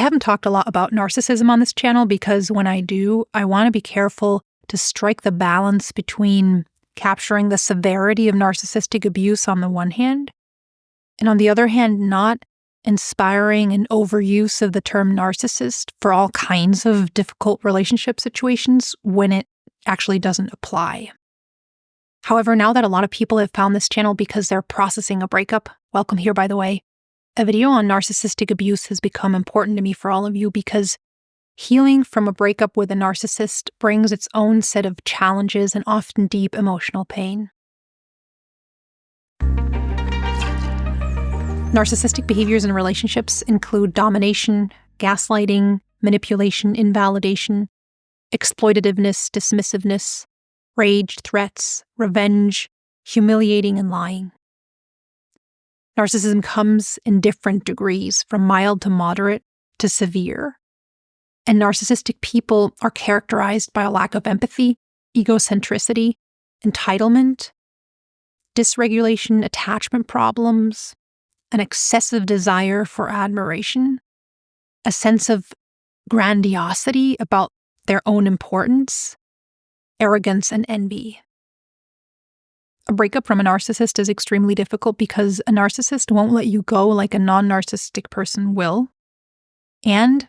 haven't talked a lot about narcissism on this channel because when I do, I want to be careful to strike the balance between capturing the severity of narcissistic abuse on the one hand, and on the other hand, not inspiring an overuse of the term narcissist for all kinds of difficult relationship situations when it actually doesn't apply. However, now that a lot of people have found this channel because they're processing a breakup, welcome here by the way, a video on narcissistic abuse has become important to me for all of you because healing from a breakup with a narcissist brings its own set of challenges and often deep emotional pain. Narcissistic behaviors in relationships include domination, gaslighting, manipulation, invalidation, exploitativeness, dismissiveness, rage, threats, revenge, humiliating, and lying. Narcissism comes in different degrees, from mild to moderate to severe. And narcissistic people are characterized by a lack of empathy, egocentricity, entitlement, dysregulation, attachment problems, an excessive desire for admiration, a sense of grandiosity about their own importance, arrogance, and envy. A breakup from a narcissist is extremely difficult because a narcissist won't let you go like a non-narcissistic person will, and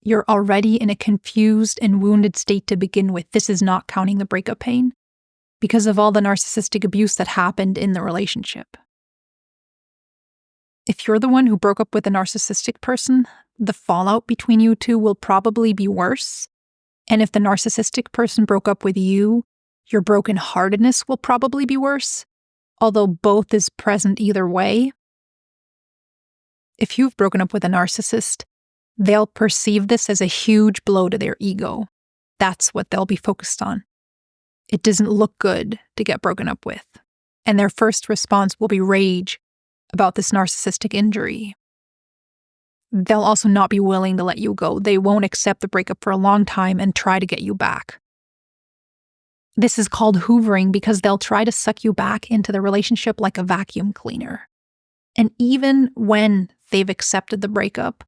you're already in a confused and wounded state to begin with. This is not counting the breakup pain because of all the narcissistic abuse that happened in the relationship. If you're the one who broke up with a narcissistic person, the fallout between you two will probably be worse. And if the narcissistic person broke up with you, your brokenheartedness will probably be worse, although both is present either way. If you've broken up with a narcissist, they'll perceive this as a huge blow to their ego. That's what they'll be focused on. It doesn't look good to get broken up with. And their first response will be rage about this narcissistic injury. They'll also not be willing to let you go. They won't accept the breakup for a long time and try to get you back. This is called hoovering because they'll try to suck you back into the relationship like a vacuum cleaner. And even when they've accepted the breakup,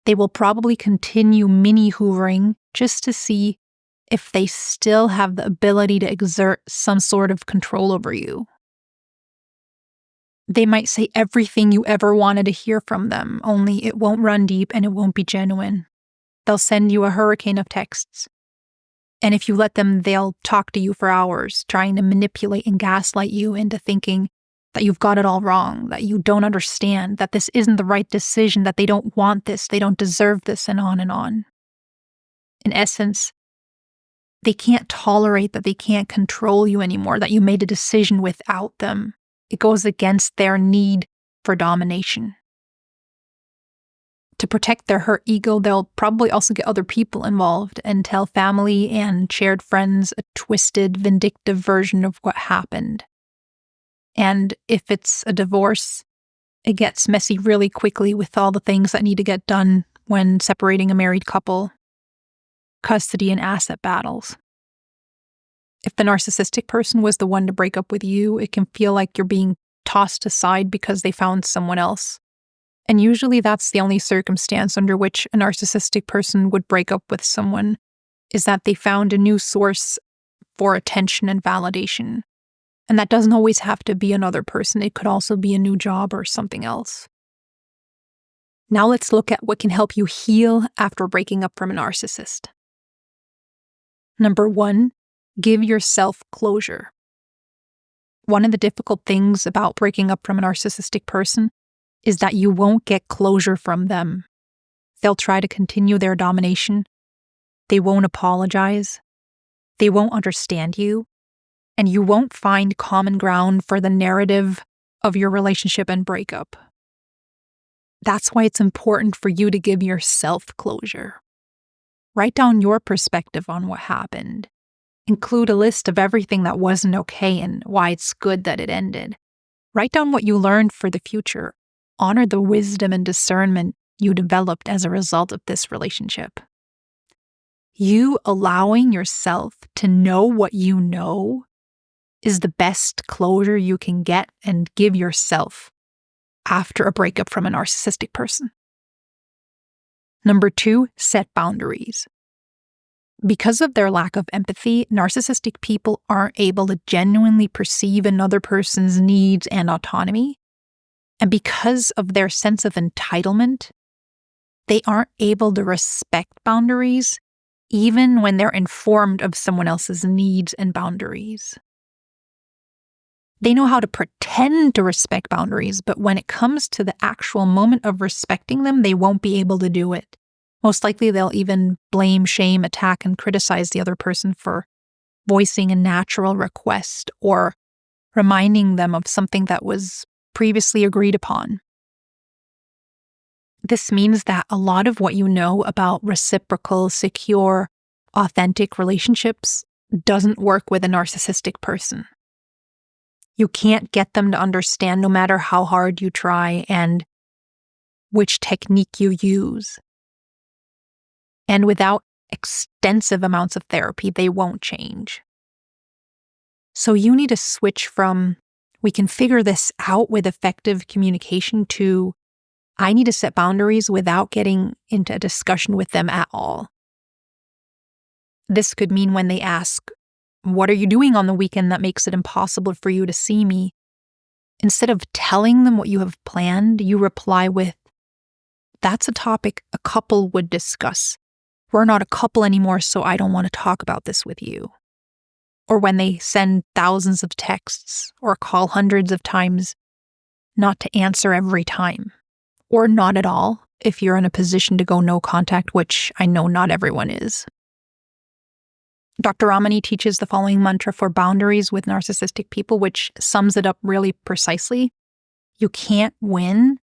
they will probably continue mini hoovering just to see if they still have the ability to exert some sort of control over you. They might say everything you ever wanted to hear from them, only it won't run deep and it won't be genuine. They'll send you a hurricane of texts. And if you let them, they'll talk to you for hours, trying to manipulate and gaslight you into thinking that you've got it all wrong, that you don't understand, that this isn't the right decision, that they don't want this, they don't deserve this, and on and on. In essence, they can't tolerate that they can't control you anymore, that you made a decision without them. It goes against their need for domination. To protect their hurt ego, they'll probably also get other people involved and tell family and shared friends a twisted, vindictive version of what happened. And if it's a divorce, it gets messy really quickly with all the things that need to get done when separating a married couple, custody and asset battles. If the narcissistic person was the one to break up with you, it can feel like you're being tossed aside because they found someone else. And usually that's the only circumstance under which a narcissistic person would break up with someone, is that they found a new source for attention and validation. And that doesn't always have to be another person. It could also be a new job or something else. Now let's look at what can help you heal after breaking up from a narcissist. Number 1, give yourself closure. One of the difficult things about breaking up from a narcissistic person is that you won't get closure from them. They'll try to continue their domination. They won't apologize. They won't understand you. And you won't find common ground for the narrative of your relationship and breakup. That's why it's important for you to give yourself closure. Write down your perspective on what happened. Include a list of everything that wasn't okay and why it's good that it ended. Write down what you learned for the future. Honor the wisdom and discernment you developed as a result of this relationship. You allowing yourself to know what you know is the best closure you can get and give yourself after a breakup from a narcissistic person. Number 2, set boundaries. Because of their lack of empathy, narcissistic people aren't able to genuinely perceive another person's needs and autonomy. And because of their sense of entitlement, they aren't able to respect boundaries, even when they're informed of someone else's needs and boundaries. They know how to pretend to respect boundaries, but when it comes to the actual moment of respecting them, they won't be able to do it. Most likely, they'll even blame, shame, attack, and criticize the other person for voicing a natural request or reminding them of something that was previously agreed upon. This means that a lot of what you know about reciprocal, secure, authentic relationships doesn't work with a narcissistic person. You can't get them to understand no matter how hard you try and which technique you use. And without extensive amounts of therapy, they won't change. So you need to switch from, we can figure this out with effective communication, to, I need to set boundaries without getting into a discussion with them at all. This could mean when they ask, what are you doing on the weekend that makes it impossible for you to see me? Instead of telling them what you have planned, you reply with, that's a topic a couple would discuss. We're not a couple anymore, so I don't want to talk about this with you. Or when they send thousands of texts or call hundreds of times, not to answer every time. Or not at all, if you're in a position to go no contact, which I know not everyone is. Dr. Ramani teaches the following mantra for boundaries with narcissistic people, which sums it up really precisely. You can't win,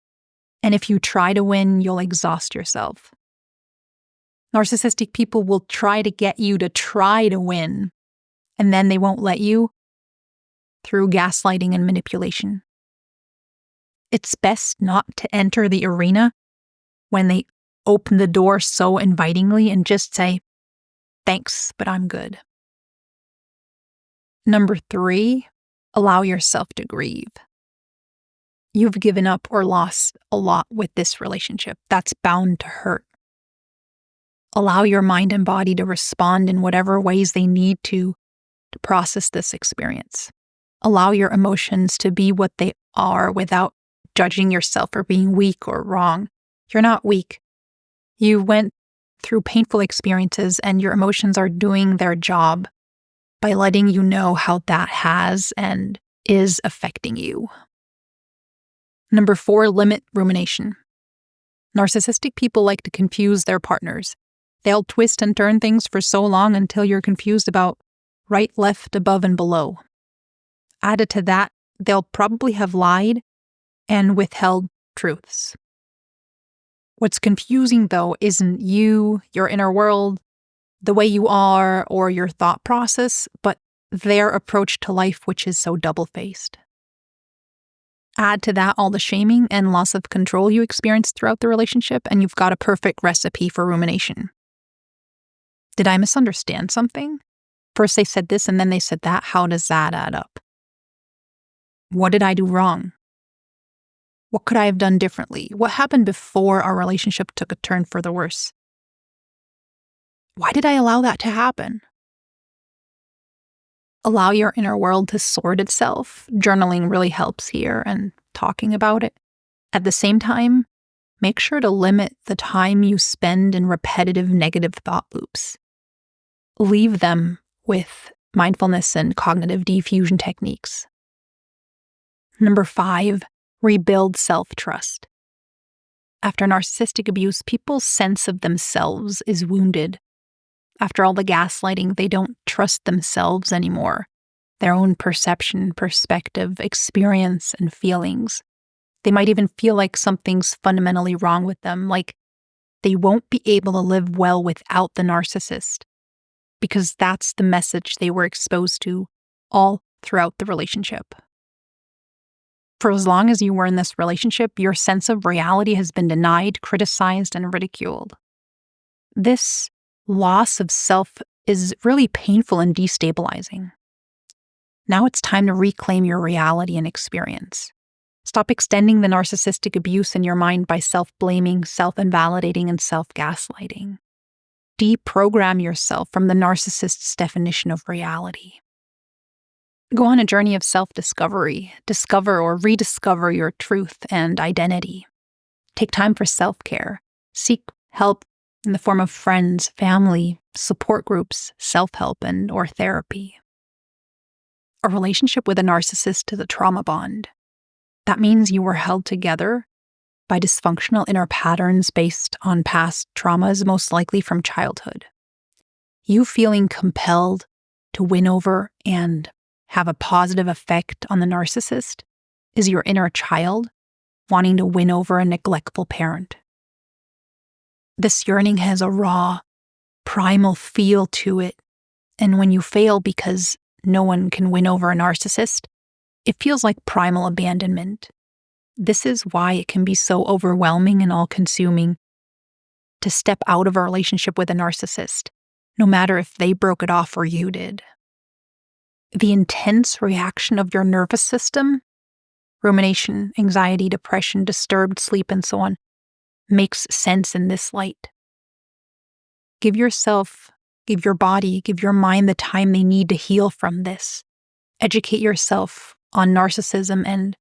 and if you try to win, you'll exhaust yourself. Narcissistic people will try to get you to try to win, and then they won't let you through gaslighting and manipulation. It's best not to enter the arena when they open the door so invitingly and just say, thanks, but I'm good. Number 3, allow yourself to grieve. You've given up or lost a lot with this relationship. That's bound to hurt. Allow your mind and body to respond in whatever ways they need to process this experience. Allow your emotions to be what they are without judging yourself for being weak or wrong. You're not weak. You went through painful experiences and your emotions are doing their job by letting you know how that has and is affecting you. Number 4, limit rumination. Narcissistic people like to confuse their partners. They'll twist and turn things for so long until you're confused about right, left, above, and below. Added to that, they'll probably have lied and withheld truths. What's confusing, though, isn't you, your inner world, the way you are, or your thought process, but their approach to life, which is so double-faced. Add to that all the shaming and loss of control you experienced throughout the relationship, and you've got a perfect recipe for rumination. Did I misunderstand something? First they said this and then they said that. How does that add up? What did I do wrong? What could I have done differently? What happened before our relationship took a turn for the worse? Why did I allow that to happen? Allow your inner world to sort itself. Journaling really helps here, and talking about it. At the same time, make sure to limit the time you spend in repetitive negative thought loops. Leave them with mindfulness and cognitive diffusion techniques. Number 5, rebuild self-trust. After narcissistic abuse, people's sense of themselves is wounded. After all the gaslighting, they don't trust themselves anymore, their own perception, perspective, experience, and feelings. They might even feel like something's fundamentally wrong with them, like they won't be able to live well without the narcissist, because that's the message they were exposed to all throughout the relationship. For as long as you were in this relationship, your sense of reality has been denied, criticized, and ridiculed. This loss of self is really painful and destabilizing. Now it's time to reclaim your reality and experience. Stop extending the narcissistic abuse in your mind by self-blaming, self-invalidating, and self-gaslighting. Deprogram yourself from the narcissist's definition of reality. Go on a journey of self-discovery. Discover or rediscover your truth and identity. Take time for self-care. Seek help in the form of friends, family, support groups, self-help, or therapy. A relationship with a narcissist is a trauma bond. That means you were held together by dysfunctional inner patterns based on past traumas, most likely from childhood. You feeling compelled to win over and have a positive effect on the narcissist is your inner child wanting to win over a neglectful parent. This yearning has a raw, primal feel to it, and when you fail because no one can win over a narcissist, it feels like primal abandonment. This is why it can be so overwhelming and all-consuming to step out of a relationship with a narcissist, no matter if they broke it off or you did. The intense reaction of your nervous system, rumination, anxiety, depression, disturbed sleep, and so on, makes sense in this light. Give yourself, give your body, give your mind the time they need to heal from this. Educate yourself on narcissism and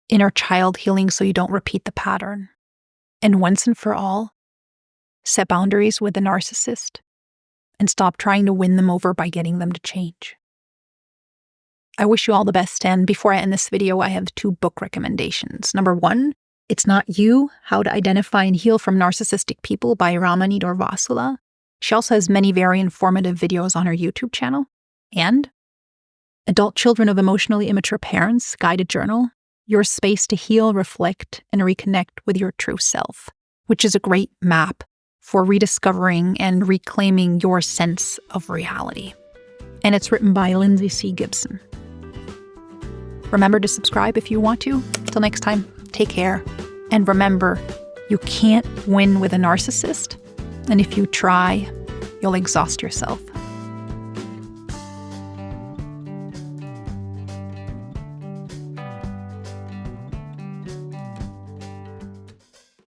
inner child healing so you don't repeat the pattern. And once and for all, set boundaries with the narcissist and stop trying to win them over by getting them to change. I wish you all the best, and before I end this video, I have 2 book recommendations. Number 1, It's Not You, How to Identify and Heal from Narcissistic People by Ramani Dorvasula. She also has many very informative videos on her YouTube channel. And Adult Children of Emotionally Immature Parents, Guided Journal, Your Space to Heal, Reflect, and Reconnect with Your True Self, which is a great map for rediscovering and reclaiming your sense of reality. And it's written by Lindsay C. Gibson. Remember to subscribe if you want to. Till next time, take care. And remember, you can't win with a narcissist. And if you try, you'll exhaust yourself.